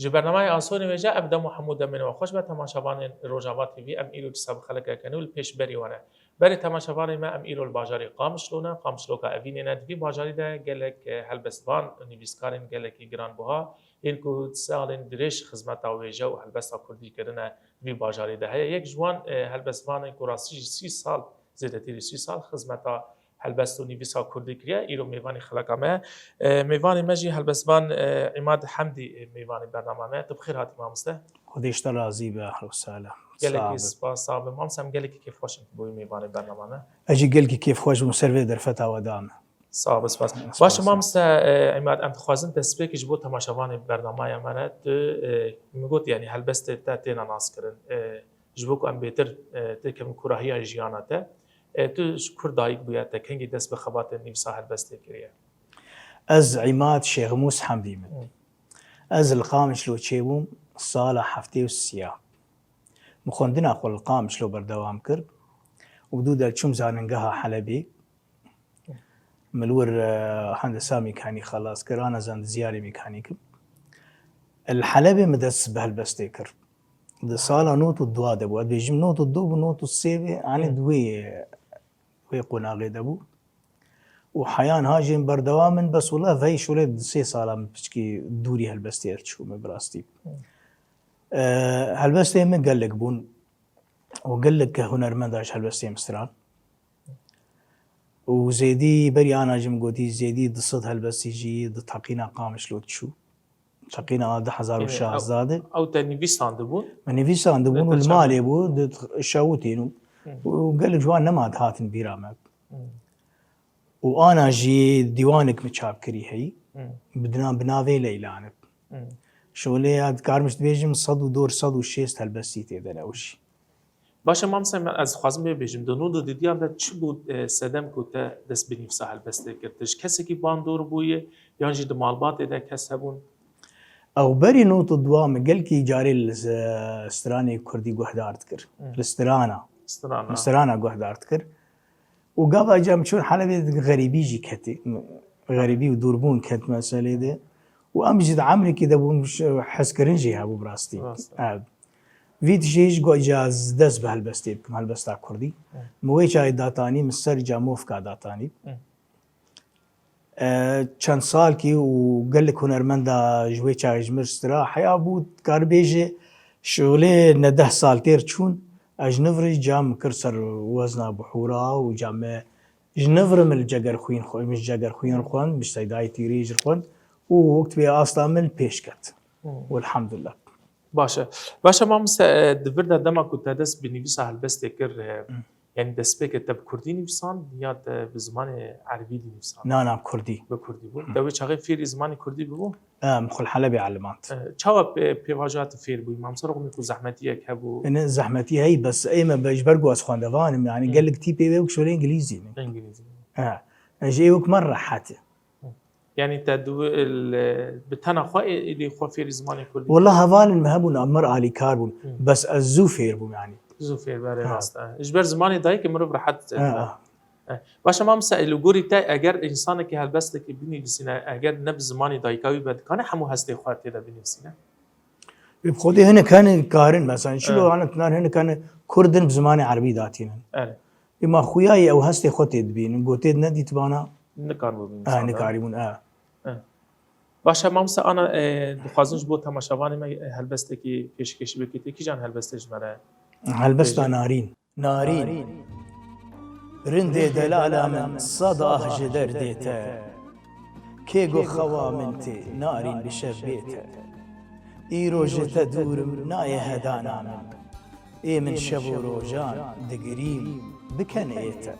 برنامه آسانی ویژه ابدا محمود من و خوش به تماشاوان روجاوا تیوی ام ایرو حساب خلق کنول پیش بری ونه بر تماشاوان ما ام ایرو الباجاری قامشلو کا اوین ندوی باجاری ده گلک هلبستوان نویسکارن گلکی گران بوها این کو سالن درش خدمت او ویژه و هلبستا کردی کردن وی باجاری ده یک جوان هلبستوان کوراسی 30 سال زیادتی 30 سال خدمت هلبستو نویسا کردی کریا ایرو میوانی خلقامه میوانی مجی هلبستوان عماد حمدی میوانی برنامه تو بخیر هاتی مامسته خودش راضی به اهل و سهلا گلکی سپاس صاحب مامسم گلکی کیف خوش بوی میوانی برنامه اجی گلکی کیف خوش مسروی در فتا و دام صاحب سپاس باشه مامسته عماد انت خوازن تسبیکش بود تماشاوان برنامه منه تو میگوت یعنی هلبست تا تینا ناس کردن جبوک ام بهتر تکم کراهی جیاناته تو کردایک بیاد تکنگی دست به خبات نویسا هلبسته کریه از عماد شیخ موس حمدی من از القامش لو چیبوم سال هفته و سیا مخوندنا خو القامش لو بردوام کرد ودود چوم زاننگها حلبی ملور هندسه میکانی خلاص کرد انا زند زیاری میکانیکم الحلبي مدرس بهالبسته کرد ده سال نوت الدوا دبو بيجم نوت الدو ونوت السيبي يعني دوي قناغي دبو وحيان هاجم بردوامن بس والله فيش ولد 3 ساله بشكي دوري هالبستي شو مبراستي هالبستي من قال لك بون وقال لك هنرمنداش هالبستي مستران وزيدي بري انا جم قوتي زيدي ضصت هالبستي جي ضد حقينا قامش لو تشو حقينا 10,000 شهزاده او تنویسان دبون من نفيسان دبون والمالي بو ضد شاوتينو وقال لك جوان نماد هاتن بيرامك وانا جي ديوانك متشاب كري هي بدنا بنافي ليلانك شغلي كارمش بيجم صد دور صد وشيست هالبسي تيدن اوشي باشه مامسم از خوازم بیجم دونو دو دیدیم ده چی بود سدم کوته دست بنفسه هلبسته کردش کسی که باندور بویه یا جد مالبات ده کس هبون او بري نوت الدوام قال كي جاري الاستراني كردي قهدارت كر الاسترانا قهدارت كر وقابا جام شون حلبي غريبي جي كتي غريبي ودوربون كت مسألة ده وامجد عمري كده بون حسكرنجي ابو براستي فيت جيش جو اجاز دز بهالبستي بكم هالبستا كردي مويجا داتاني مسر جاموف كا داتاني چند سال کی و قال لك هنرمندا جوي چاج مرسترا حيا بود کار بیجه شغله نه 10 سال تیر چون اجنفر جام كرسر وزنا بحورا وجام جنفر من الجگر خوين خو مش جگر خوين خوان مش سيداي تيريج خوان ووقت بي اصلا من پیشکت والحمد لله باشه مامس دبردا دما كنت دس بنویسا هلبست کر يعني دسبك تب كردي نفسان یا به زمان عربي دي نفسان نه كردي بكردي بو دوي چاغي فير زمان كردي بو مخل حلبي علمات چاوا بيواجهات فير بو امام سرغ ميكو زحمتيه كبو انا زحمتي هي بس ايما بجبرقو اسخوان دفان يعني قال لك تي بي وك شو انجليزي اجي وك مره حتى يعني تدو بتنا خو اللي خو فير زمان كردي والله هفال المهبون امر علي كاربون بس الزوفير بو يعني زوفير برای راست اجبر زمانی دایی که مرو راحت باشه ما مسائل گوری تا اگر انسان که هلبسته که بنویسینه اگر نب زمانی دایی کوي بد کنه همو هسته خاطر ده بنویسینه بخودي هنا كان كارن مثلا شلو انا كان هنا كان كردن بزمان عربي داتين اما خوياي او هسته خوتي دبين قوتي ندي تبانا نكاربون باشه مامسا انا دخوازنش بود تماشاوانی ما هلبسته که پیشکشی بکیتی کی جان هلبستش مره هلبستا نارين رندي دلالا من صداه جدر ديتا كيغو خوا منتي نارين بشبيتا ايرو جتا دورم نايه هدانا من اي من شبو روجان دقريم بكن ايتا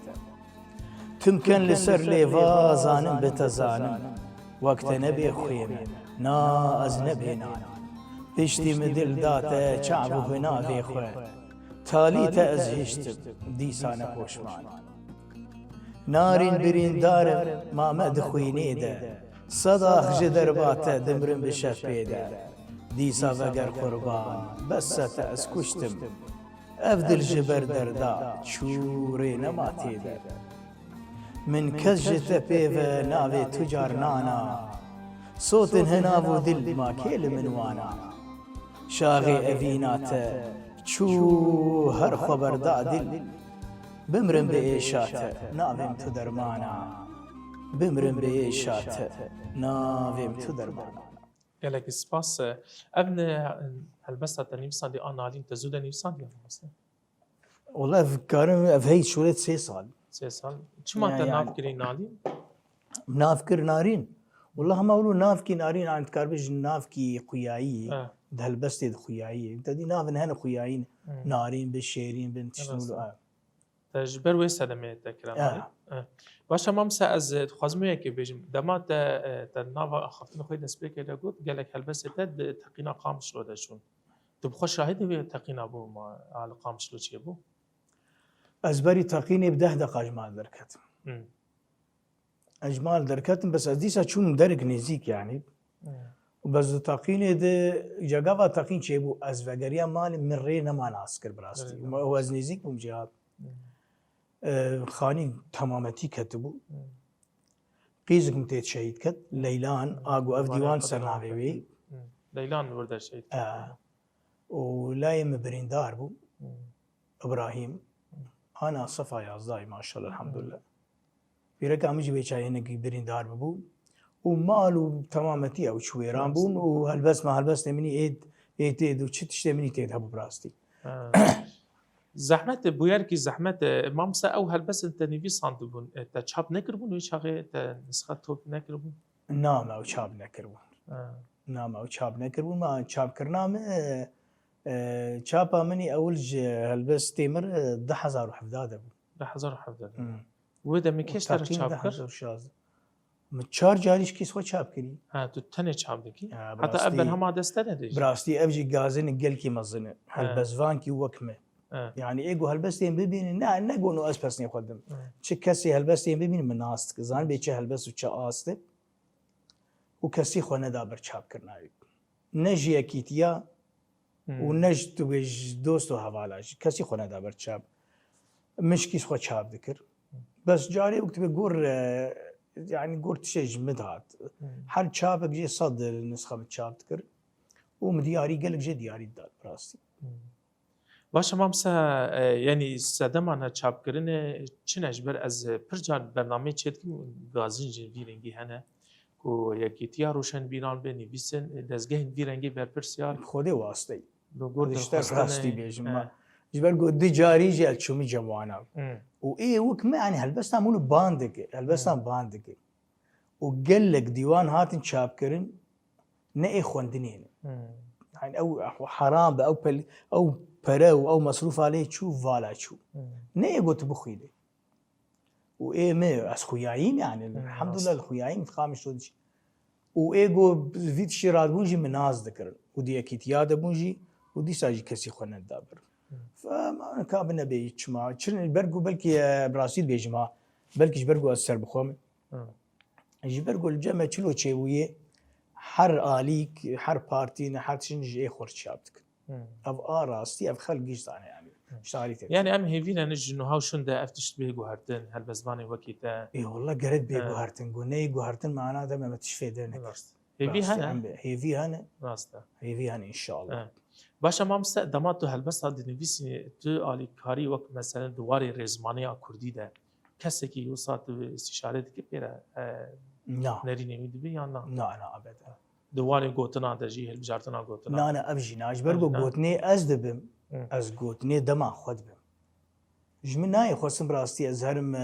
تمكن لسر ليفا زانم بتزانم وقت نبي خويم نا از نبي نانا بشتي مدل داتا چعبو هنا في خوي تاليتا از هشتم ديسانا پوشمان نارين برين دارم ما مدخويني ده صداخ جدر باتا دمرم بشفي ده ديسا وگر قربان بس تأس كشتم افدل جبر دردا شوري نماتي ده من كزجت بيفا ناوي تجار نانا صوت هنا ودل ما كيل من وانا شاغي أفيناتا شو هر خبر دادل بمرن بإيشاتا نافم تدرمانا بمرن بإيشاتا نافم تدرمانا گلک سپاس ابن هلبسته تنیفسان دی آنالین تزود نیفسان دی آنالین والله فكرم أفهي شولت 3 سال 3 سال چما يعني- تناف کری نالین نافكر نارين والله ما أقولوا نافكي نارين عن تكاربج نافكي خيايي ده هلبستي خيايي انت دي نافن هنا خيايين نارين بالشيرين بنت شنو تجبر وی سلامه تکرار باشه مامسا از خوازمه که بیشم دما تا ناوا خفتن خوی نسبت که لگود گلک هلبسته تد تقینا قامش رو داشون تو بخوش شاهد بی تقینا بو ما على قامش رو چیه بو أزبري تقيني ب10 دقائق أجمال دركتم أجمال دركتم بس أديسا شون درك نزيك يعني وبس تقيني ده جاقافا تقين شيبو أزفاقريا مالي من رينا ما ناسكر براستي هو أز نزيك بمجهاد خاني تمامتي كتبو قيزك متيت شهيد كت ليلان آقو أف ديوان سرناوي لیلان ورده شید ولايم بريندار بو إبراهيم أنا صفا يازداي ما شاء الله الحمد لله في رقم يجي بيشاينك بريندار بو ومالو تمامتي أو شويران بون وهالبس ما هالبس تمني إيد وشتش تمني تيد هبو براستي زحمت بویر کی زحمت مامسا او هلبس انت نویسان بون تا چاپ نکربون و چاقه تا نسخه توپ نکربون نام أو شاب نكربون نام أو شاب نكربون ما شاب كرنام شابا مني أولج هالبس تيمر 10,000 حفداد أبو 10,070 و ده میکش تر چاپ کرد متشار جاريش كيس خو شاب كري تو تنه چاپ دکی حتی براستي- اول هم دسته ندیش براستي أبجي غازن قلكي مزنه هالبس فانكي وكمه يعني ايجو هالبستين ببين نا نقول انه اسبسني يقدم كسي هالبستين ببين من ناس زان بيتش هالبس وتش آسته وكسي خو ندابر شاب كرناوي نجي اكيتيا ونج توج دوستو حوالاش كسي خو ندابر شاب مش كيس خو شاب ذكر بس جاري وقت بقول يعني قلت شيء جمدات هل شابك جي صد النسخه متشاب ذكر ومدياري قال لك جي دياري داد براستي باشه مامسا یعنی سدمانه چاپ کرنه چنش بر از پرجان برنامه چید که گازین جن ویرنگی هنه کو یکیتیا روشن بیران به نویسن دزگه ویرنگی بر پرسیار خودي واسطي دو گرد اشتاق راستي بيجمع جبر قد جاري جي الشومي جموانا وايه وكما يعني هالبس تعملوا باندك هالبس باندك وقال لك ديوان هاتن شاب كرن نئي خوندنين يعني او حرام او براو او مصروف عليه تشوف فالا شو نئي قلت بخيله وايه ما اس خويايين يعني الحمد لله الخويايين خامش ودش وايجو فيت شيراد بونجي من ناس ذكر ودي اكيد ياد بونجي ودي ساجي كسي خونا دابر فما كابنا بيجمع شنو برقو بلكي براسيل بيجمع بلكي برقو اثر بخوم يجي برقو الجمع تشلو تشويه حر آليك حر بارتين حر شنج اي خور شابتك اف راستي اف خلقيش يعني اشتغلت يعني ام هيفينا نج انه هاو شون ده افتش به جوهرتن هل بزباني وكيتا اي والله قريت بيه جوهرتن قلنا جوهرتن معناه ده ما تشفي دينك هيفي هنا هيفي هنا راستا هيفي هنا ان شاء الله باشا مامسا دمات تو هلبس هاد نویسی تو آلی کاری وقت مثلا دواری رزمانی کردی ده کسی که یوسات استشاره دیگه پیره لا نری نمیدی بی یا نه لا ابدا دواری گوتنا دجی هل بجارتنا گوتنا لا انا ابجي ناج برقو قوتني ازدبم از قوتني دما خود بم جمناي خوسم براستي ازهرم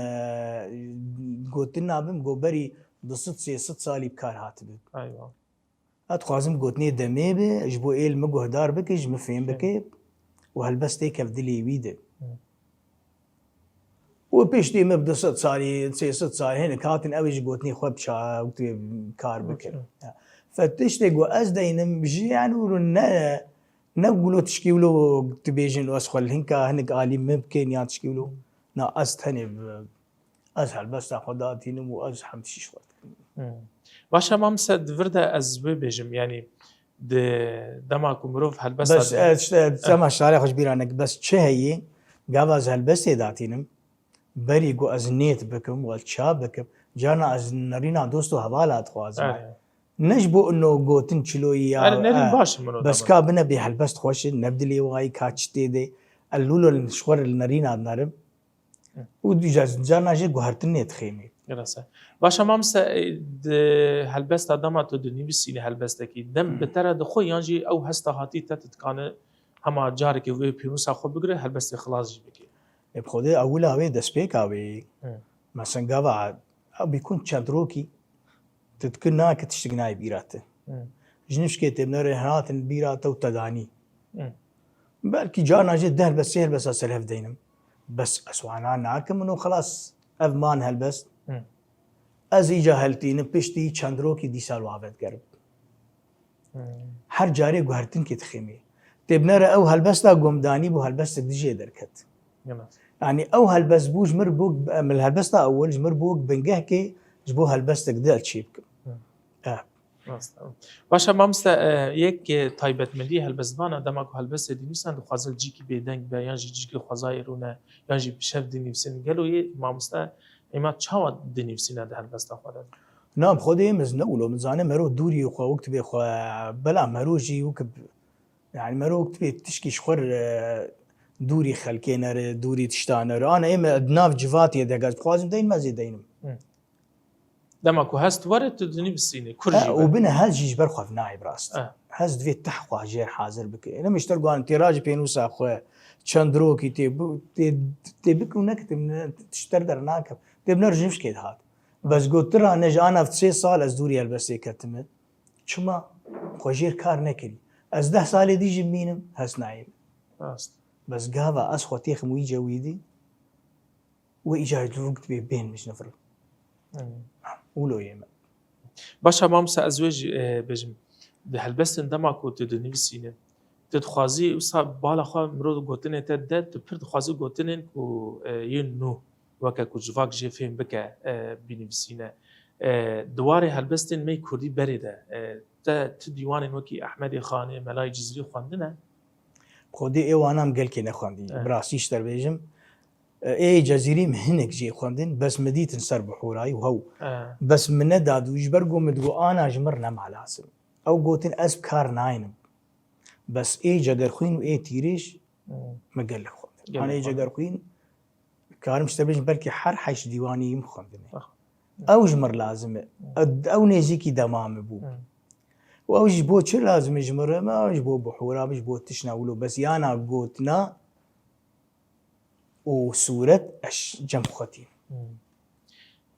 قوتنا بم قوبري دست سالي بكار هاتب ايوه اتخوازم قوتني دمي به اجبو ايل مقهدار بكج مفهم بك وهالبس تيك افدلي ويده وبيش دي مبدا 6 سالي 6 سالي هنا كاتن اوج قوتني خو بشا وقت كار بك فتشتي ازدين بجي يعني ورنا نقولوا تشكيلو تبيجن واسخل هنكا هنك عالي ممكن يعني تشكيلو نا استني اسهل بس تاخذاتي نمو ازحم شي وقت باشا مامسا دفردا از بيجم يعني دماكو مروف هلبس بس سما شارع خوش بيرانك بس چه هي غاواز هلبس داتينم بري جو از نيت بكم والشاب بكم جانا از نرينا دوستو حوالات خوازم نجبو انه قوتن چلوی نرين باش منو بس كابنا بهالبست خوش نبدلي واي كاتشتي دي اللولو الشور النرين نرم ودي جانا جي قهرتني تخيمي درسته باشا مامستا هالبستا دما تو دني بسيني هالبستا كي دم بتره دخو يانجي او هستا هاتي تتكان هما جارك وي بينوسا خو بگره هالبستا خلاص جي بكي بخوده اول اوي دسبيك اوي مثلا قاوا بيكون تشادروكي تتكنا كتشتغناي بيراته جنش كي تبنر هات بيراته وتداني بلكي جانا جد ده بس هي بس اسلف دينم بس اسوانا ناكم انه خلاص اضمان هالبس ازي جاهلتين بشتي چندروكي دي سال وافت قرب هر جاري قهرتن كي تخيمي تبنر او هالبس لا قمداني بو هالبس دجي دركت يعني او هالبس بوج مربوق من هالبس اول جمربوق بنقهكي جبو هالبس تقدر تشيبك باشا مامستا یک تایبت ملی هلبستوانه دما کو هلبست دینیسان خوازل جی کی بدنگ بیان جی کی خوازایرونه یا جی شف دینیسن گلو ی مامستا اما چاو دینیسن ده هلبستا خورد نعم خودي مزنولو مزانه مرو دوري خو وقت بي خو بلا مروجي وكب يعني مرو وقت بي تشكي شخور دوري خلكينر دوري تشتانر انا اما ادناف جفاتي دغاز خوازم دين ما زيدينم دما کو هست ورت دینیسن كرجي وبنا هاجي جبر خوف نايب راست هز دفي تحقوا جير حاضر بك انا مشترقان تيراج بينوسا خو چندروكي تبك ونكتم تشتردر ناكب تبنرجمش كيد هات بس قلت ترى انا في 3 سال از دوري البسي كتمت شما خوجير كار نكري از 10 سال دي جمينم هس نايم بس قاوا اسخو تيخ موي جويدي وايجاد الوقت بين مش نفر ولو يما باشا مامسا ازواج بجم ده هلبست دما کو تدنيسين تدخوازي وصاب بالا خو مرو گوتنه تد تپرد خوازي گوتنن کو ينو وكا كوجفاك جي فين بكا بنفسينا دواري هلبستن مي كردي بريده تا ديوان وكي احمد خاني ملاي جزري خواندنا خودي ايوانام قال كي نخواندي براسيش تربيجم اي جزيري مهنك جي خواندن بس مديت نسر بحوراي وهو بس من داد وجبرقو مدقو انا جمرنا مع لازم او قوتن اسب كار ناينم بس اي جگر خوين واي تيريش ما قال لك خواندن انا اي جگر خوين كارم شتبيش بلكي حر حيش ديواني يمخندني او جمر لازم او نيزيكي دمام بو او جبو چه لازم جمر ما جبو بحورا جبو تشناولو بس يانا قوتنا وصورة اش جم خطي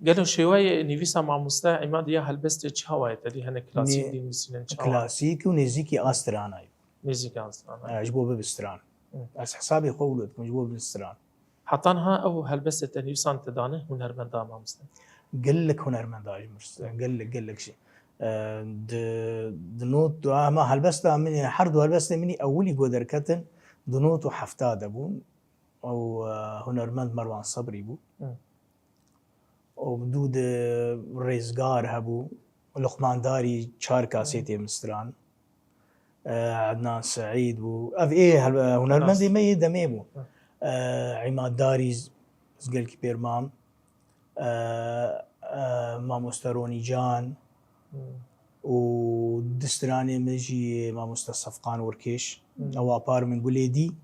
قالوا شوية نيفيسا مع مستا عماد يا هلبست تشهواي تدي هنا كلاسيك دي نسينا كلاسيك ونيزيكي استرانا نيزيكي استرانا جبو بستران اس حسابي قولت جبو بستران حطانها او هلبست تنيفسان تدانه هنرمند مع مستا قال لك هنرمند مرستا قال لك شيء دنوت ما هلبست مني حرد هلبست مني اولي قدركتن دنوت وحفتاد ابون او هنرمند مروان صبري بو وبدود ريزقار هبو لقمان داري 4 كاسيتي مستران عدنان سعيد بو اف ايه هنرمند مي دمي بو عماد داريز زقل كبير مام ماموستروني جان ودستراني مجي ماموستا صفقان وركيش او ابار من قليدي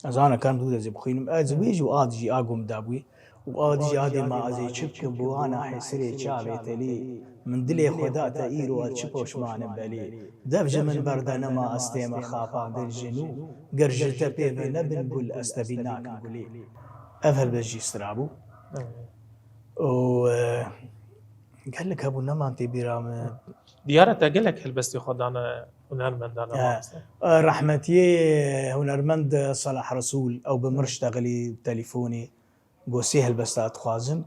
ازانا كان بدو زي بخينم ازويج وادجي اقوم دابوي وادجي ادي ما ازي شبك بو انا حسري شابيتلي من دلي خداتا ايرو اتشبوش مان بالي دفج من بردنا ما استيما خافا بالجنو قرجت بيبنا بنقول استبيناك نقولي افهل بجي استرابو و قال لك ابو نما انت برام ديارته قال لك هلبستي خدانا هنرمند انا رحمتي هنرمند صلاح رسول او بمرشتغلي تليفوني قوسي هلبستات خوازم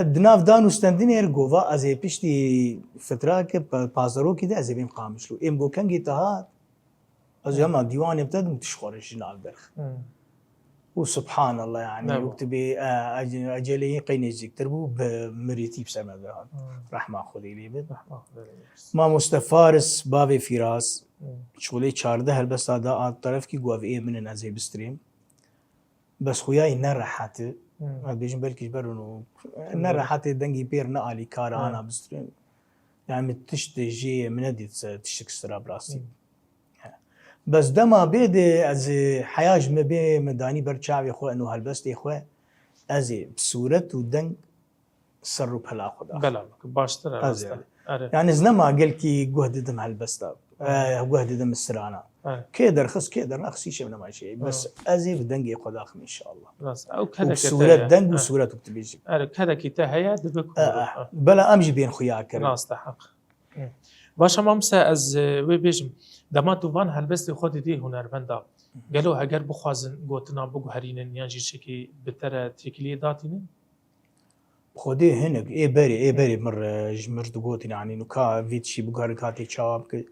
دناف دانو استندني ارجوفا ازي بيشتي فتراك بازارو كده ازي بيم قامشلو ام بو كان جيتها ازي ما ديوان ابتدى تشخرش نال درخ وسبحان الله يعني وكتبي اجلي قينيزيك تربو بمريتي بسمه رحمه خذي لي بد ما مستفارس بابي فراس شغلي 14 هلبس هذا الطرف كي قواف ايه من نازي بستريم بس خوياي نرحت بيجن بلكيش برونو نرى حتى دنجي بير نقالي كار انا بسترين يعني تشتجي من دي تشتك سرا براسي بس دما بيدي از حياج ما بي مداني برشاوي خو انه هالبستي خو ازي بصورة ودنج سرو بلا خدا بلا باشتر يعني زنما قال كي جهد دم هالبستا جهد دم السرانا كيدر خص كيدر نخسي شيء من ما شيء بس ازي بدنجي خداخ ان شاء الله بس او كذا صورة دنج وصورة تبتبيجي كذا كتا هيا دبك بلا امجي بين خويا كريم راست حق باشا مامسا از وی بیجم دما دوان هلبست خود دی هنرمندا گلو اگر بخوازن گوتنا بگو هرینن یا جیشکی بتر تکلیه داتینن خودي هنك اي بري مر جمر دقوتين يعني نكا فيتشي بقهر كاتي شاب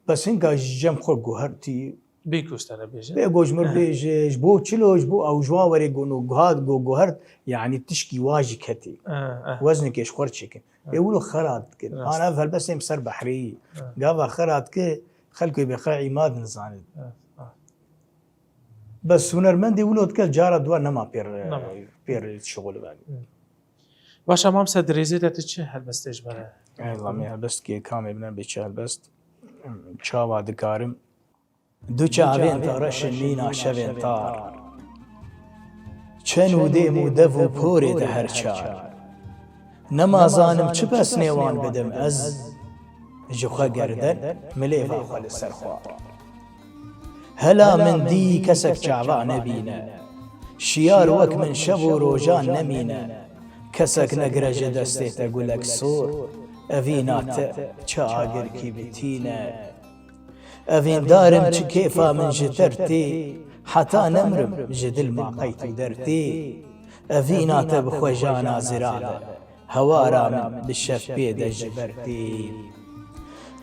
بس هنك جم خور قهرتي بيكوستانا بيجن بيجو جمر بيج جبو تشلو جبو او جواوري قونو قهاد قهرت يعني تشكي واجي كتي وزنك ايش خور تشكن يقولوا خرات كده انا افهم بس مسر بحري قابا خرات كده خلكو بخاعي ما نزاند بس هنرمندي ولود كل جارة دوار نما بير الشغل بعد باشا مامسا دريزي ده تشي هلبست اجباره والله مي هلبست كي كامل بنا بيتش هلبست چاوا دكارم دو چاوين تارش نينا شوين تار چنو ديمو دفو پوري ده هر چار نمازانم چه بس نيوان بدم از جوخا گردن مليفا خال سرخوار هلا من دي كسك چاوا نبينا شيار وك من شب و روجان نمينا كسك نقرج دستيت اقولك صور افينات چاقر كي بتينا افين دارم چه كيفا من جترتي حتى نمرم جدل ما قيت درتي افينات بخوجانا زراده هوارا من بالشف بيد جبرتي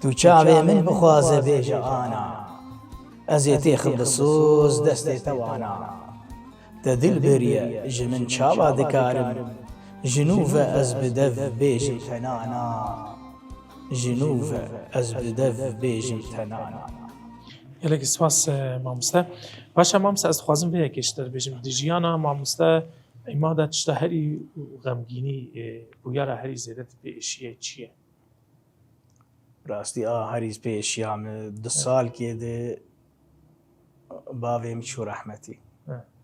تو چاوي من بخوازه بيجا انا ازيتي خبصوص دستي توانا تدل بريا جمن چاوا دكارم جنوب از بدف بيجم تنانا جنوب از بدف بيجم تنانا يلك سواس مامستا باشا مامستا از خوازم بيه كشتر بيجم ديجيانا مامستا إمادة تشتهري غمگيني بويارا هري زيادت بإشياء چيه راستی هریز پیش یام 2 سال که ده باویم شو رحمتی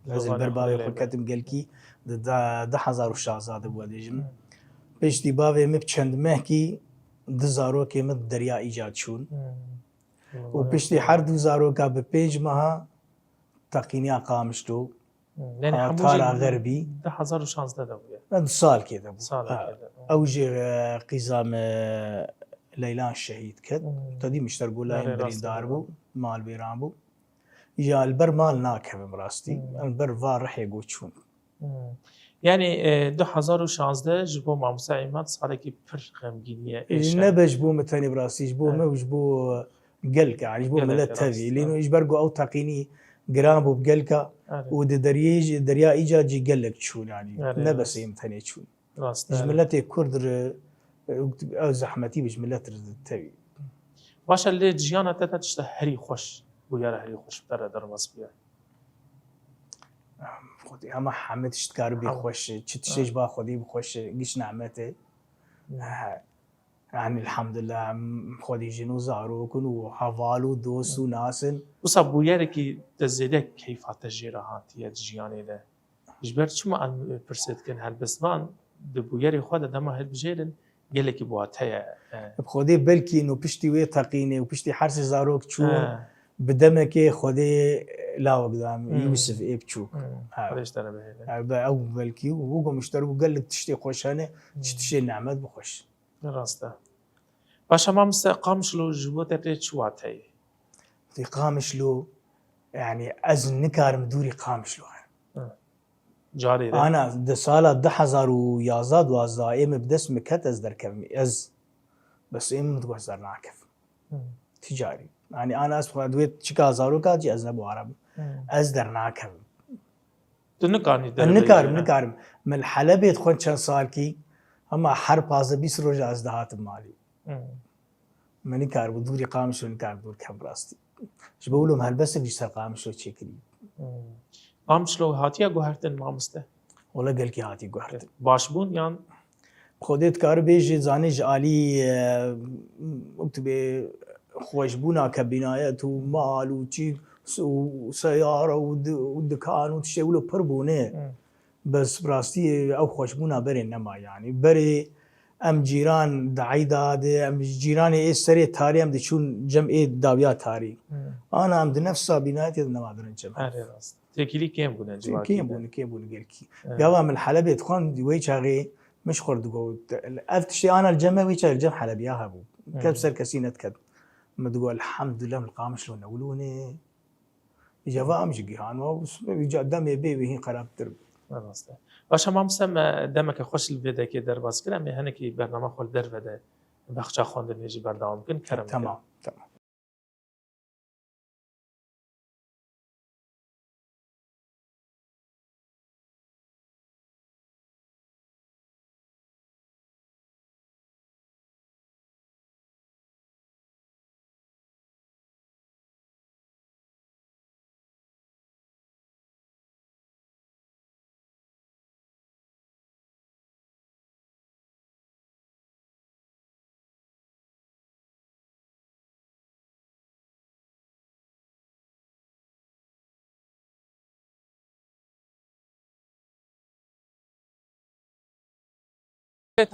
از البر باوی خود کتم گل کی 10,000 شاهزاده بود دیجم پیشتی باویم بچند ماه کی 2,000 که مد دریا ایجاد شون و پیشتی هر 2,000 که به 5 ماه تقینیا قامشتو تارا غربی 10,000 شانزده ده بود 2 سال که ده بود اوجی قیزام ليلان الشهيد كد تدي مشتر قولا برين داربو مال بيرامبو يا البر مال ناكب مراستي البر فار رح يقوتشون يعني 2016 جبو مع مساعمات صاركي بر غمگينيه ايش نبج بو متاني براسي جبو ما جبو قلك يعني جبو ملت تبي لانه يجبرقو او تقيني جرامبو بقلكا ود دريا ايجا جي قلك تشون يعني نبس يمتاني تشون جملتي كردر او زحمتي بجملات التوي باشا اللي جيانا تاتا تشتهري خوش بويارا هري خوش بتر در مصبيا خودي اما حمد اشتكار بي خوش تشتيش با خودي بخوش قيش نعمته يعني الحمد لله خودي جنو زاروكن وحوالو دوس وناسن وصا بويارا كي تزيدك كيف تجيرا هاتي جياني ده جبر شما ان برسيت كان هالبسمان بوياري خود دما هالبجيلن قالك بواتها بخودي بلكي انه بشتي وي تقيني وبشتي حرس زاروك تشون بدمك خودي لا قدام يوسف ابتشوك ليش ترى به او بلكي وهو مشترك وقال لك تشتي خوشانه تشتي نعمت بخوش راسته باشا ما مستقامش له جوته تشواتها في قامش له يعني از نكار مدوري قامش له جاري ده. انا ده سالا 10,011 12 ايم بدس مكت از دركم از بس ايم متوزر ناكف تجاري يعني انا اسف دويت شكا زارو كاجي از نبو عربي از در ناكف نكارم من الحلبة تخون چند سال كي اما هر 15 روز از دهات مالي من نكار بدوري قامش ونكار دور كم راستي ايش بقولهم هل بس بيصير قامش وشكلي قامشلو هاتيا گوهرتن مامسته وڵە گەلکی هاتی گوارد باش بوون یان خۆدێت کار بێژی زانیش عالی بێ خۆشببوونا کە بینایەت و ماڵ و چی و سەیارە و دکان و شێول و پڕ بوونێ بەس ڕاستی ئەو خۆشببوونا بەرێ نەما ینی بەرێ ئەم جیران داعیدادێ ئەم جیرانی ئێ سەرێ تاری ئەم دەچوون جەم ئێ داویا تاری ئانا ئەم دنەفسا بینایەتێت نەمادرن جەم ڕاست تێکیلی کێم بوون کێ بوون گەلکی گاوا من حەلە بێت خوان دوێی چاغێ مش خۆردگۆ ئەف تشتی ئانا جەمەوی چار جەم حەلەبیا هەبوو کەم سەر کەسی نەتکەت مدگۆ الحەمدولە من قامش لۆ نەولونێ جەوا ئەمژ گیهانەوە دەمێ بێوی هین خراپتر ڕاستە باشە مامسەم دەمەکە خۆش لێدەکێ دەرباز کرا مێ هەنێکی بەرنامە خۆل دەربەدە بەخچا خواندنێژی بەرداوام بکەن کەرم تەمام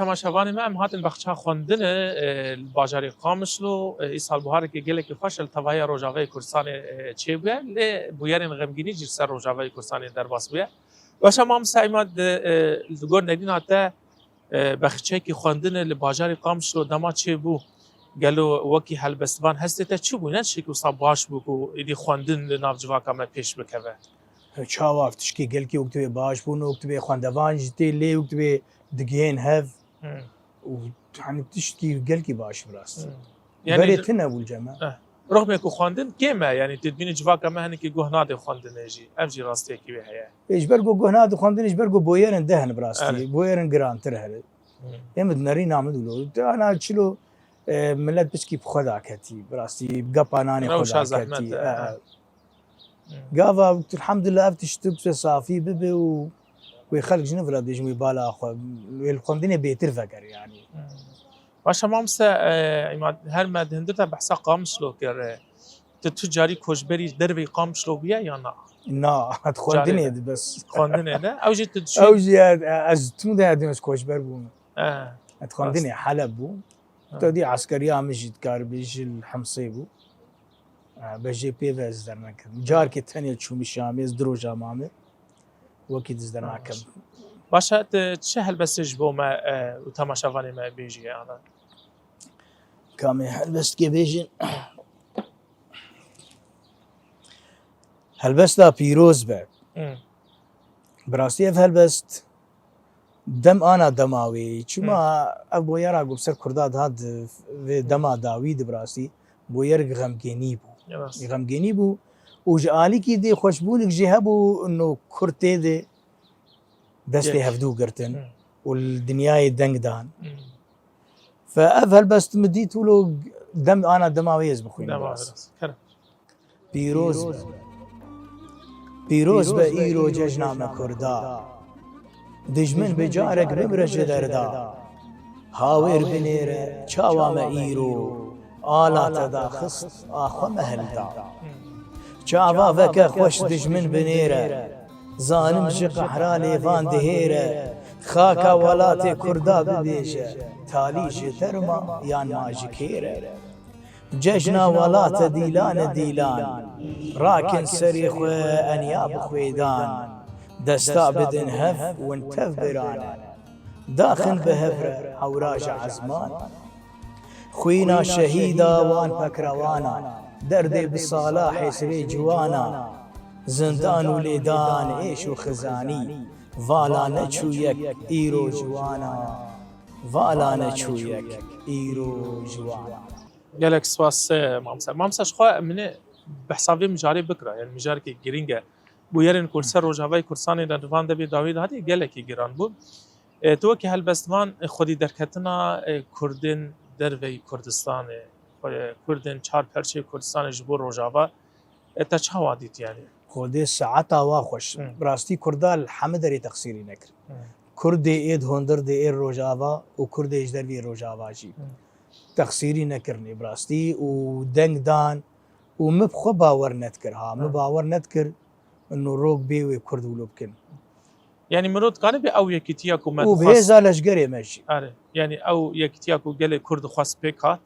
تەماشەوانی me em hatin bexça xwendinê bajarê Qamişlo îsal buharekê gelekî xweş li tevahîya Rojavayê Kurdistanê çêbûye lê bûyerên xemgînî jî ser Rojavayê Kurdistanê derbas bûye. Weşa mam Saîmad li gor Nedîna te bexçeyekî xwendinê li bajarê Qamişlo dema çêbû gelo wekî helbestvan hestê te çi bû ne tişekî wisa baş bû ku êdî xwendin li nav civaka me pêş bikeve. çawa tişkî gelkî wektibê baş bûn û wektibê xwendevan ji tê lê wektibê digihên hev û tişkî gelkî baş rast berê tin nebû ceme Rexmê ku xwendin kêm e yanî tu dibînî civaka me hinekî guh nade xwendinê jî ev jî rastiyekî wê heye. ji ber got guh nade xwendinê ji ber got boyerên de hene bi rastî boyerên girantir here êm di nerî namidûlo ana çilo millet pişkî xwe daketî bi rastî gepa nanê xwe daketî gava elhamdülillah ev tişt bi safî bibe û wê xelk ji nivira dêjin wê bala xwe wê li xwendinê bêtir veger yanî. Başa mamse her me hindir te behsa Qamişlo kir tu carî koçberî dervê Qamişlo bûye ya na? Na xwendinê di bes Xwendinê de ew jî tu ew jî ez tim de ez koçber bûm xwendinê Heleb bû tedî askeriya min jî dikaribî ji Hemsê bû bejê pê ve ez dernekirim carkê tenê çûmî Şamê ez di roja mamê wekî diz dernakim. Başa çi helbestê ji bo me û temaşevanê me bêjî ana? Kamê helbestê bêjin helbesta pîroz be bi rastî ev helbest dem ana dema wê çima ev boyera got ser Kurda dihat vê dema dawî di bi rastî boyer xemgênî bû xemgênî bû û ji alîkî dê xweşbûnik jî hebû no Kurd tê de destê hevdû girtin û li dinyayê deng dan fe ev helbest min dît wilo dem ana dema wê ez bixwînim pîroz pîroz be îro cejna me Kurda dijmin bi carek bimre ji derda hawêr binêre çawa me îro ala te daxist axwe me hilda çava veke xweş dijmin binêre zanim ji qehra lêvan dihêre xaka welatê Kurda bibêje talî ji derma yan ma ji kêre cejna welate dîlanê dîlan rakin serê xwe eniya bixwêdan desta bidin hev win tev birane daxin bi hevre hewra ji ezman xwîna şehîda wan pekrewanan derdê bi salahê sirê ciwanan zindan û lêdan êş û xizanî vala neçûyek îro ciwana vala neçûyek îro ciwana. Gelek spas mamsa ji xwe minê behsa vê mijarê bikira yani mijarekî giring e bûyerên ku ser Rojavayê Kurdistanê de rivan de bê dawî dihatiye gelekî giran bû. Tu wekî helbestvan xwedî derketina Kurdên derveyî Kurdistanê Kurdên çar perçê Kurdistanê ji bo Rojava te çawa dît yani? خودی ساعتا وا خوش براستی کردال همه داری تقصیری نکر کردی اید هندر دی ایر روجاوا و کردی اجدر بی روجاوا جی تقصیری نکرنی براستی و دنگ دان و مبخو باور نتکر ها مباور نتکر انه روگ بی و کرد ولو بکن يعني مرود كان بي او يكتياكو ما و به زالش گره ماشي يعني او يكتياكو قال كرد خاص بيكات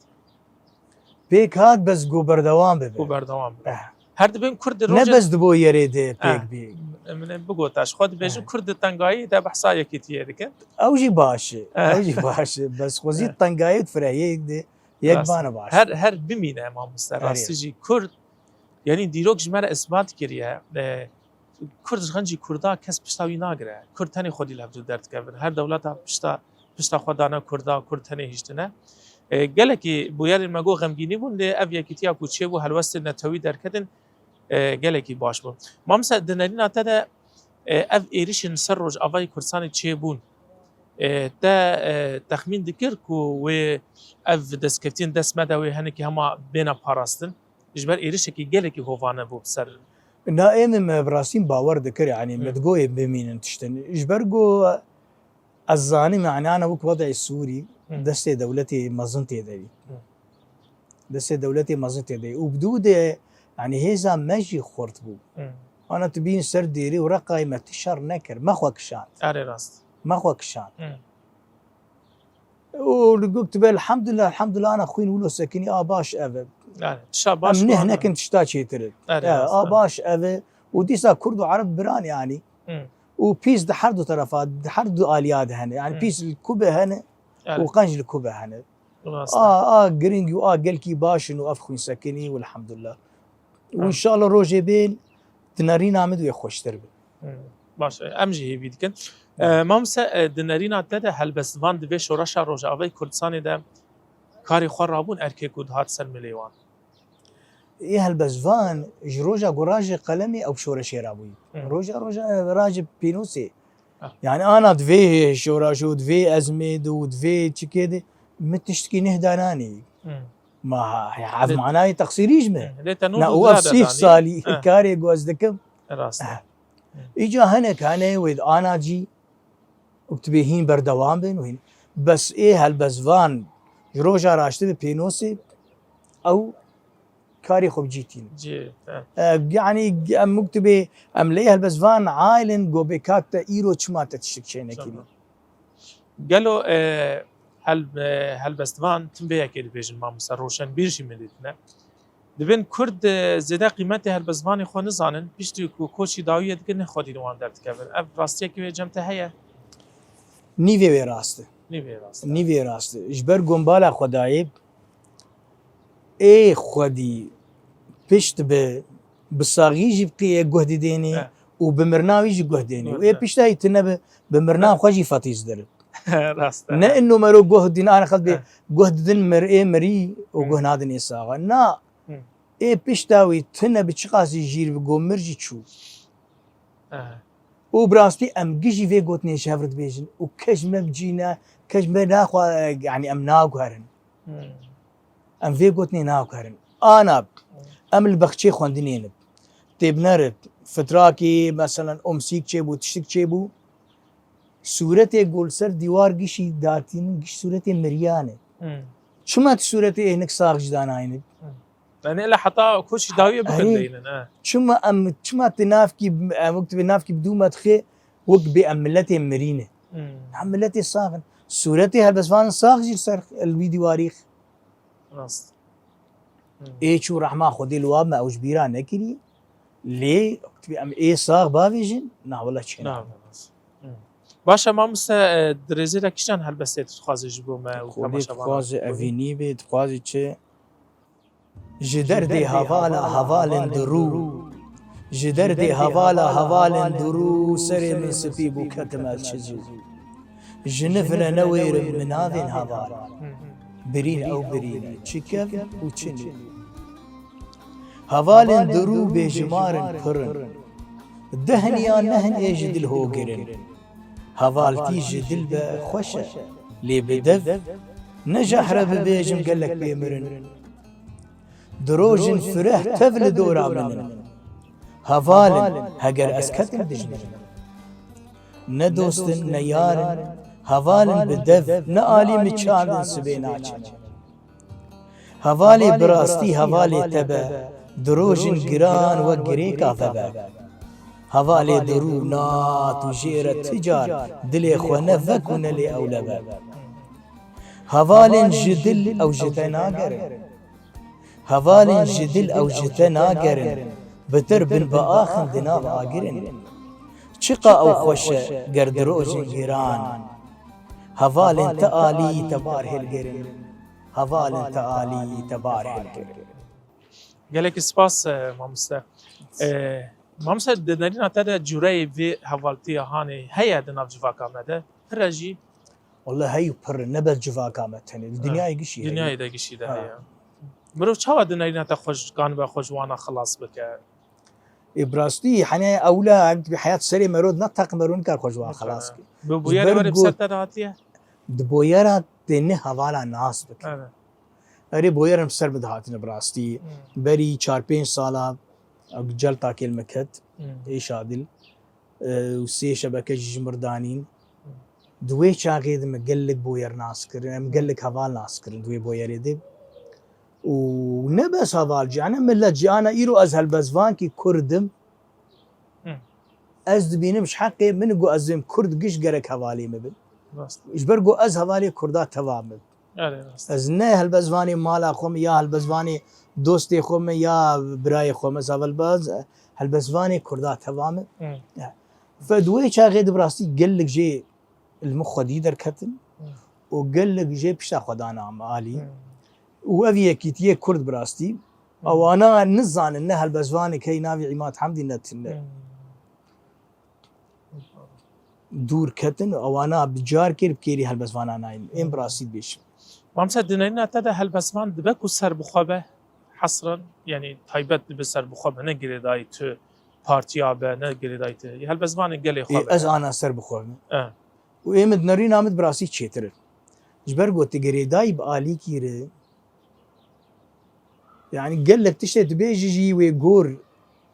هات بس گو بردوام ببه وبردوام هر دبن كرد الرجل نبز دبو يريد بيك بي من بقوتاش خد بيجو كرد تنقاي ده بحصا يكتيا ديك اوجي باشه بس خوزي طنقايد فرهي دي يكبانا باش هر بمينه ما مستراسيجي كرد يعني ديروك جمره اثبات كريا كرد غنجي كردا كس بشتاوي ناگره كرد تاني خودي لهبدو درد كبن هر دولتا بشتا خدانا كردا كرد تاني هشتنه گلکی بویار مگو غمگینی بون لی اویا کتیا کوچه بو هلوست نتوی درکدن گلکی باش بون ما مثلا دنرین آتا ده اف ایریشن سر روز آوای کردستان چه بون ده تخمین دکر کو و اف دستکفتین دست مده و هنه که هما بینا پاراستن جبر ایریشه که گلکی هوانه بو سر نائم براسين باور ذكر يعني متقوي بمين تشتن اجبرقو الزاني معناه انا وك وضعي السوري دستي دولتي مزنتي دي دستي دولتي مزنتي دي وبدود يعني هيزا ماجي خورتبو انا تبين سر ديري ورقاي ما تشر نكر ما خوك شان اري راست ما خوك شان وقلت الحمد لله انا اخوين ولو ساكني باش ابد شاباش من هنا كنت اشتاكي ترد باش ابد وديسا كرد وعرب بران يعني وبيس دحردو طرفات دحردو اليات هنا يعني بيس الكوبه هنا وقنج الكوبه هنا جرينج قلكي باشن وافخوين ساكني والحمد لله وان شاء الله روجي بين دنارين عمد ويخوش تربي باش امجي هي بيدكن مامسا دنارين تلاته هل بس وان دبي شوراشا روجاوي كردستان ده كاري خرابون اركي كود هات سر مليوان ايه البزفان جروجا قراجي قلمي او شورشي رابوي روجا راجب بينوسي يعني انا دفي شوراشو دفي ازمد ودفي تشكيدي متشتكي نهداناني ما عاد معناي تقصيريش ما وافسيف صالي كاري قوزدكم راس اجا هنا كان ويد انا جي وتبيهين بردوام بين وين بس ايه هالبزفان جروجا راشته بينوسي او كاري خوب جيتين يعني مكتبه امليها البزفان عائلن جوبيكات ايرو تشمات تشكشينا كده قالوا هل بزفان تنبيه كده بيجن ما مسروشن بيرشي مليتنا دبن كرد زياده قيمته هالبزفان خو نزانن بيشتي كوشي داويه دكن خودي دوان درت كفن اف راستي كي جمته هيا نيفي راسته اجبر گنبالا خدایب اي خودي بيشت بصاغي جبتي جهد ديني وبمرناوي جي جهد ديني واي بيشت هاي تنب بمرناو خجي فاتيز در راسته نا انه مرو جهد دين انا خد جهد دين مري وجهنادن يساغا نا اي بيشتاوي تنب تشقاسي جير بگومرجي تشو وبراستي ام جيجي في قوتني شافرت بيجن وكجمه بجينا كجمه ناخو يعني ام ناقهرن ام في قوتني ناقهرن انا ام البخشي خوندنين تبنرت فتراكي مثلا امسيك تشيبو تشتك تشيبو صورتي قول سر ديوار جيشي داتين جيش صورتي مريانه شما صورتي هناك صاغ جدان عينك يعني لا حتى كوش داويه بكلينا شما تنافكي مكتب نافكي بدون ما تخي وق بأملتي مرينه عملتي صاغن صورتي هالبسفان صاغ جي سر الفيديو واريخ راست ايه شو راح ما خدي الواب ما اوج بيرا نكري ليه تبي ام ايه صاغ بافيجن نا والله شي نعم باشا ما مس دريزي لكشان هالبسيت تخازي جبو ما وكما تخازي افيني بي تخازي تشي جدردي هفالن درو جدردي هفالن درو سري من سبيبو كتمال شجو جنفنا نوير من هذين هفال برين او برين تشكف وتشني هفالن درو بجمار برن دهنيا نهن اجد الهوغرن هفالتي جدل بخوشة لي بدف نجح رب بيجم قالك بيمرن دروجن فرح تفل دورا منن هەڤالن هەگەر ئەسکەتم دژنێ نە دۆستن نە یارن هەڤالن بە دەڤ نە ئالیمی چاندن سبێ ناچن هەڤالێ بڕاستی هەڤالێ تەبە درۆژن گران وەک گرێکا فەبە هەڤالێ دڕوو نات و ژێرە تجار دلێ خۆ نەڤەک و نەلێ ئەو لەبە هەڤالێن ji dil ew ji te nagerin hevalên ji dil ew ji te nagerin bitir bin bi axin di nav agirin çiqa ew xweş e ger dirojên gîran hevalên te alî te bar hêlgirin hevalên te alî te bar hêlgirin gelekî spas mamoste mamoste di nerîna te de cûreyê vê hevaltiya hanê heye di nav civaka me de pir e jî والله هەی پڕ نەبەت civaka me tenê dinyayê gişî Dünyayê de gişî de heye mirov çawa di nerîna te xweşgan ve xweşwana xilas bike براستی حنه اولا به حیات سری مرود نه تق مرون کار خوشوا خلاص کی bi bûyerê were bi ser te de hatiye دبویرا دنه حوالا ناس بک evet اری بویرم سر بدهاتین براستی بری 4-5 سالا جل تاکل مکت ای شادل و سی شبکه جمردانین دوی چاقید مگلک بویر ناس کردن مگلک حوال ناس کردن دوی بویری دی و نبس حوال جانا ملت جانا ایرو از هالبزوان کی کردم از دبینمش حقی من گو ازم کرد گش گرک حوالی مبن rast اجبر گو از حوالی کردا تمام evet rast از نه هالبزوانی مالا خوم یا هالبزوانی دوستی خوم یا برای خوم از اول باز هالبزوانی کردا تمام فدوی چاقید براستی گلک جی المخ دي دركتن وقال لك جاي بشتا خدانا عالي وابي كيتيه كرد براستي او انا نزان انها البزواني كي نافي عماد حمدي نتن دور كتن او انا بجار كير بكيري هالبزوانا نايم ام براستي بيش mamoste di nerîna te de helbestvan dibe ku ser bixwe be hesran yani taybet dibe ser bixwe be ne girêdayî tu partiya be ne girêdayî tu helbestvanê gelê xwe be از انا سر بخور e وامد نرين امد براسي تشيتر جبر قلت قريداي بالي كيره يعني قال لك تشتت بيجي ويقور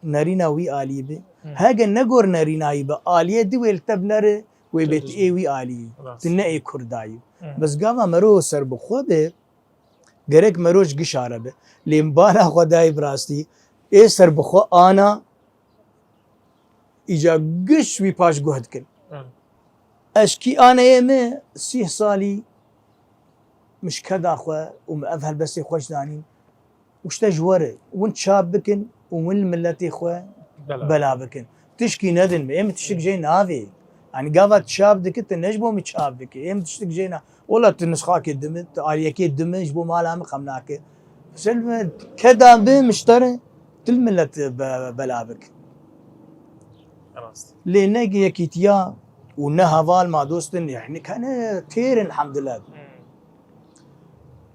نرينا وي الي به هاجا نقور نرينا يبا اليه دويل تبنر وبيت اي وي الي تنئي كرداي بس قاما مرو سر بخوبه قريك مروج قشاره به لمبالا خداي براستي اي سر بخو انا اجا قش وي باش قهد كن اشكي انا يمه 30 سالي مش كذا اخوه ومأفهل بس خوش دانين وش تجوره وانت شاب بكن ومن ملتي اخوه بلا بكن تشكي ندن ام تشتك جاي نافي يعني قافت شاب دك تنجبو متشاب بك ام تشتك جينا والله تنسخاك الدمت عليك الدم جبو مالها مخمناك سلم كذا بمشتري تل ملت بلا بك rast لنجي يكيتيا ونها فال مع دوستن يعني كان تير الحمد لله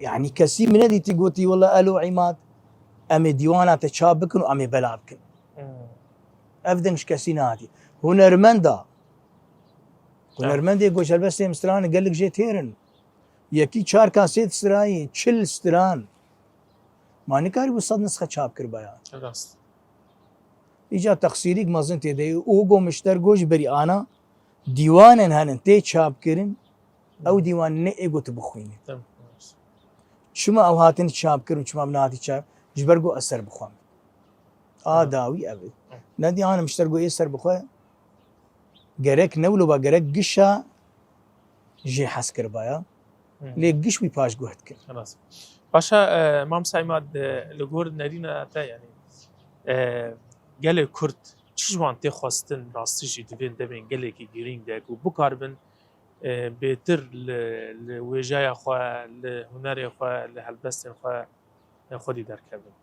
يعني كثير من هذه تقولي والله الو عماد امي ديوانا تشابكن وامي بلابكن افدنش كسيناتي هنرمندا يقول بس مستران قال لك جي تيرن يكي 4 كاسيت ستراي تشل ستران ما نكاري وصل نسخه شاب كربايا rast اجا تقصيريك ما زنت دي اوغو مشتر گوش بري انا دیوانن هنن تی چاپ کرن او دیوان نه ایگو تو بخوینه tamam شما او هاتن چاپ کرن شما بناتی چاپ جبرگو اثر بخوام داوی اوی ندی انا مشترگو اثر بخوا گرک نولو با گرک گشا جي حس کربایا لی گش وی پاش گوهد کر rast başa mamoste Imad li gor nerîna te yani gelê Kurd çi ciwan tê xwestin rastî jî divên demên gelekî girîng de ku bikarbin bêtir li wêjeya xwe li hunerê xwe li helbestên xwe xwedî derkevin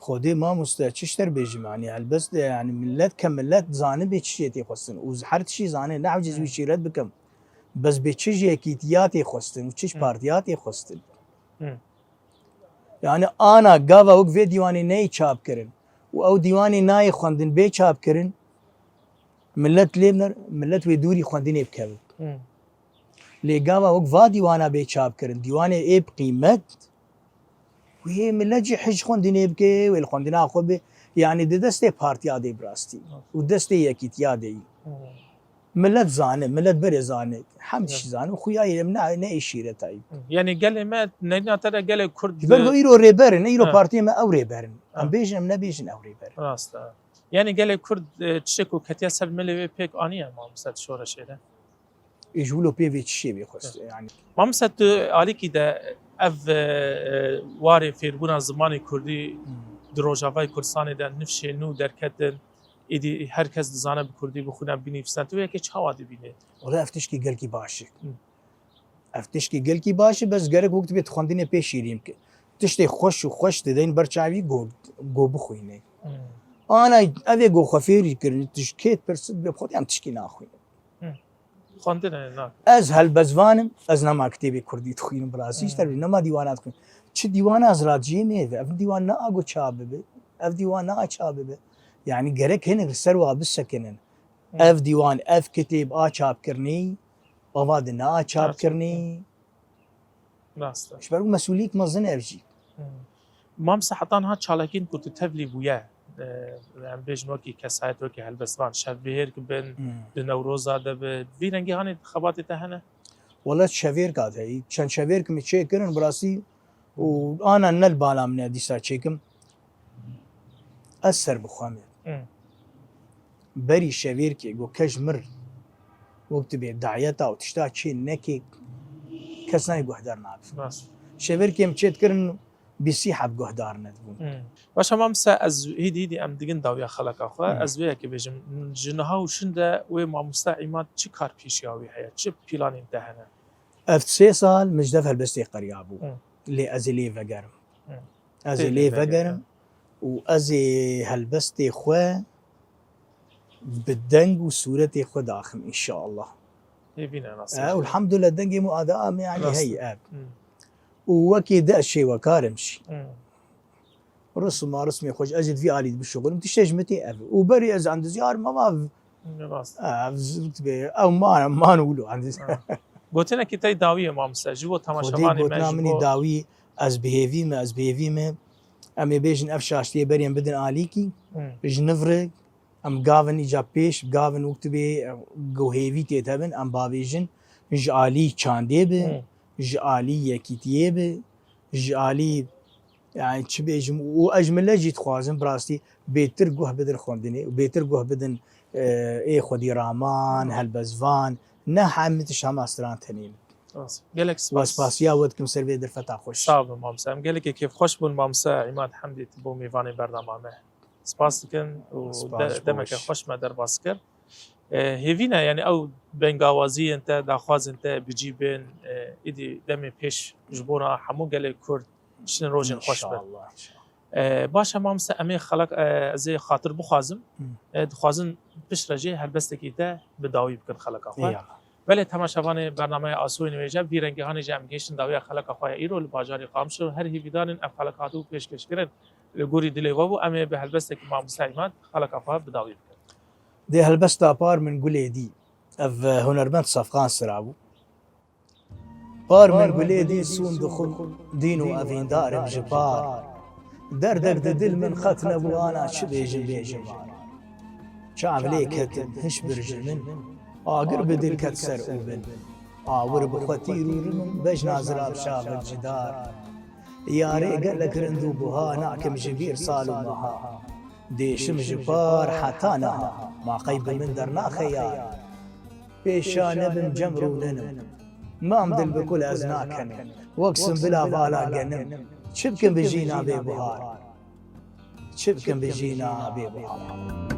خودی ما مستا چشتر بیجیم يعني البس يعني ملت كملت زانه به چیتی خواستن و هر چی زانه نه عجز وی شیرت بکم بس به چه یکیتیاتی خواستن و چش پارتیاتی خواستن يعني انا گاوا وک وی دیوانی نه چاپ کرن و او دیوانی نه خوندن به چاپ کرن ملت لیبنر ملت وی دوری خوندن بکن لی گاوا وک وا دیوانا به چاپ کرن دیوانی اب قیمت وهي ملت جي حج خوندن بكي والخوندنا خو يعني دي دستي بارتيا دي براستي ودستي يكيتيا دي ملت زانه ملت بري زانه حمد شي زانه وخويا يمنع ناي شيره تاي يعني قال ما نينا ترى قال كرد برغو ايرو ريبرن ايرو بارتي ما او ريبرن آه. ام بيجن ام نبيجن او ريبرن راست يعني قال كرد تشكو كتيا سر ملي بيك انيا ما مسد شورا شيره يجولو بيفيتش شي بيخص يعني ما مسد عليك ده اف واري فيربونا زماني كردي دروجاوای کردستان در نفش نو درکتن ایدی هر کس دزانه بکردی بخونم بنویسن تو یکی چه وادی بینه والله افتشكي قلكي باشي افتشكي قلكي باشي بس قالك وقت بيت خوندين بيشير يمكن تشتي خوش وخوش تدين برشاوي جو بخويني انا ابي جو خفيري كرن تشكيت برسد بخودي ام تشكي ناخوين خواندن نه از هالبزوانم از نما كتابي كردي تخوين براسيش تر نما ديوانات خوين چه ديوان از راجي مي اف ديوان نا اگو چابه اف ديوان نا چابه يعني قالك هنا سروا بالسكنن اف ديوان اف كتاب چاب كرني اواد نا چاب كرني راست ايش برو مسؤوليك مزن ارجي ما مسحطان ها چالاكين كنت تفلي بويا يعني بيجن وكي كسايت وكي هالبسوان شافير كبن لنوروزا ده بيرنجي هاني خبات تهنا والله شافير قاعد هي كان شافير كم تشيك كرن براسي وانا نل بالا من ديسا تشيكم اثر بخوامي بري شافير كي جو كجمر وقت بي دعيتا وتشتا شي نكي كسناي بوحدار نعرف راست شافير كي مشيت كرن بيسيحه بوحدار ندبون باشه ما مسا از هيدي ام دگن داويا خلق اخو از ويا كي بيجم جنها وشنده و ما مستعيمات چي كار بيشياوي هيا چي بلان انتهنا اف 3 سال مجدف هالبستي قريابو لي ازلي فقرم ازلي فقرم وازي هالبستي خو بالدنج وصورتي خو داخم ان شاء الله يبينا ناس والحمد لله الدنج مو اداء يعني هي اب ووكي دا الشيء وكارمشي رسمي خوش اجد في الي بالشغل متشجمتي اب وبري از عند زيار ما راست او ما نقولوا عند قلت لك تاي داويه ما مسجو تماشاواني مني داوي از بهيفي ما امي بيجن افشاشتي بريم بدن اليكي بجنفرق ام قافن اجا بيش قافن وقت بي جوهيفي تيتبن ام بابيجن جالي چاندي به جالي يكيتيه به جالي يعني تشبيجم واجمل جيت خوازن براستي بيتر جوه بدن خوندني وبيتر جوه بدن اي خدي رامان هالبزفان نحمت شام استران تنين قالك سباسيا ودكم سيرفي در فتا خوش صعب مامسا قالك كيف خوش بون مامسا عماد حمدي تبو ميفاني برنامج سپاس کن و دمک خوش ما در باز کرد هیوینا یعنی او بنگاوازی انت داخواز انت بجیبن ایدی دم پیش جبورا همو گله کرد شن روزن خوش بد باشه ما مثلا امی خلق از خاطر بخوازم خوازن پیش رجی هر بسته کیته بداوی بکن خلق آخر ولی تماشاوان برنامه آسوی نویجه بیرنگی هانی جمع گیشن داوی خلق آخر ایرو لباجاری قامشو هر هیویدارن اف خلقاتو پیش کش کرد لگوری دلی وابو امی به هلبسته که ما مسلمات خلق آخر بداوی بکن دي هلبسته بار من قولي دي اف هنرمند صفقان سرابو بار من قولي دي سون دخل دينو افين دار بجبار دردك دل من ختن ابو انا شبيجن بيجمار شعب ليك هش برجمن اقرب دل كتسر اوبن اور بخوتير ورمن بج نازل بشاب الجدار ياري قال لك رندو بها نعكم جبير صالو مها ديشم جبار حتى نها ما قيب من درنا خيار بيشان بن جمر وننم ما مدل بكل ازناكن واقسم بلا بالا جنم شبكن بجينا ببهار شبكن بجينا ببهار